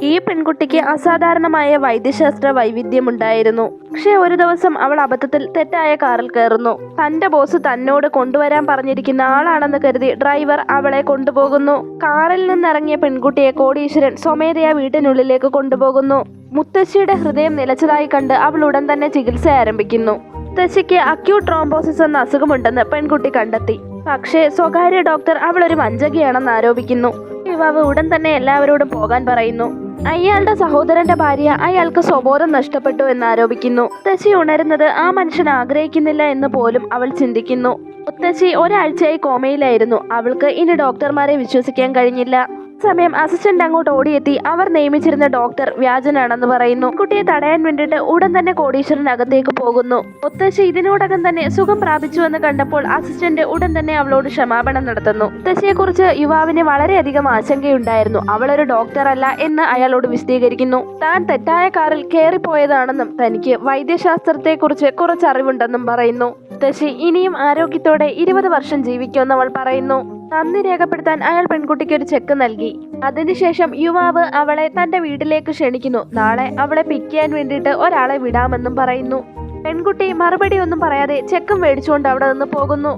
ഈ പെൺകുട്ടിക്ക് അസാധാരണമായ വൈദ്യശാസ്ത്ര വൈവിധ്യമുണ്ടായിരുന്നു. പക്ഷേ ഒരു ദിവസം അവൾ അബദ്ധത്തിൽ തെറ്റായ കാറിൽ കയറുന്നു. തന്റെ ബോസ് തന്നോട് കൊണ്ടുവരാൻ പറഞ്ഞിരിക്കുന്ന ആളാണെന്ന് കരുതി ഡ്രൈവർ അവളെ കൊണ്ടുപോകുന്നു. കാറിൽ നിന്നിറങ്ങിയ പെൺകുട്ടിയെ കോടീശ്വരൻ സ്വമേധയാ വീട്ടിനുള്ളിലേക്ക് കൊണ്ടുപോകുന്നു. മുത്തശ്ശിയുടെ ഹൃദയം നിലച്ചതായി കണ്ട് അവൾ ഉടൻ തന്നെ ചികിത്സ ആരംഭിക്കുന്നു. മുത്തശ്ശിക്ക് അക്യൂട്ട് ട്രോംബോസിസ് എന്ന അസുഖമുണ്ടെന്ന് പെൺകുട്ടി കണ്ടെത്തി. പക്ഷേ സ്വകാര്യ ഡോക്ടർ അവൾ ഒരു വഞ്ചകയാണെന്ന് ആരോപിക്കുന്നു. യുവാവ് ഉടൻ തന്നെ എല്ലാവരോടും പോകാൻ പറയുന്നു. അയാളുടെ സഹോദരന്റെ ഭാര്യ അയാൾക്ക് സ്വബോധം നഷ്ടപ്പെട്ടു എന്ന് ആരോപിക്കുന്നു. മുത്തശ്ശി ഉണരുന്നത് ആ മനുഷ്യൻ ആഗ്രഹിക്കുന്നില്ല എന്ന് പോലും അവൾ ചിന്തിക്കുന്നു. മുത്തശ്ശി ഒരാഴ്ചയായി കോമയിലായിരുന്നു. അവൾക്ക് ഇനി ഡോക്ടർമാരെ വിശ്വസിക്കാൻ കഴിഞ്ഞില്ല. സമയം അസിസ്റ്റന്റ് അങ്ങോട്ട് ഓടിയെത്തി അവർ നിയമിച്ചിരുന്ന ഡോക്ടർ വ്യാജനാണെന്ന് പറയുന്നു. കുട്ടിയെ തടയാൻ വേണ്ടിയിട്ട് ഉടൻ തന്നെ കോടീശ്വരൻ അകത്തേക്ക് പോകുന്നു. മുത്തശ്ശി ഇതിനോടകം തന്നെ സുഖം പ്രാപിച്ചു എന്ന് കണ്ടപ്പോൾ അസിസ്റ്റന്റ് ഉടൻ തന്നെ അവളോട് ക്ഷമാപണം നടത്തുന്നു. മുത്തശ്ശിയെക്കുറിച്ച് യുവാവിന് വളരെയധികം ആശങ്കയുണ്ടായിരുന്നു. അവളൊരു ഡോക്ടർ അല്ല എന്ന് അയാളോട് വിശദീകരിക്കുന്നു. താൻ തെറ്റായ കാറിൽ കയറിപ്പോയതാണെന്നും തനിക്ക് വൈദ്യശാസ്ത്രത്തെക്കുറിച്ച് കുറച്ച് അറിവുണ്ടെന്നും പറയുന്നു. മുത്തശ്ശി ഇനിയും ആരോഗ്യത്തോടെ 20 വർഷം ജീവിക്കുമെന്ന് അവൾ പറയുന്നു. നന്ദി രേഖപ്പെടുത്താൻ അയാൾ പെൺകുട്ടിക്ക് ഒരു ചെക്ക് നൽകി. അതിനുശേഷം യുവാവ് അവളെ തന്റെ വീട്ടിലേക്ക് ക്ഷണിക്കുന്നു. നാളെ അവളെ പിക്ക് ചെയ്യാൻ വേണ്ടിയിട്ട് ഒരാളെ വിടാമെന്നും പറയുന്നു. പെൺകുട്ടി മറുപടി ഒന്നും പറയാതെ ചെക്കും മേടിച്ചുകൊണ്ട് അവിടെ നിന്ന് പോകുന്നു.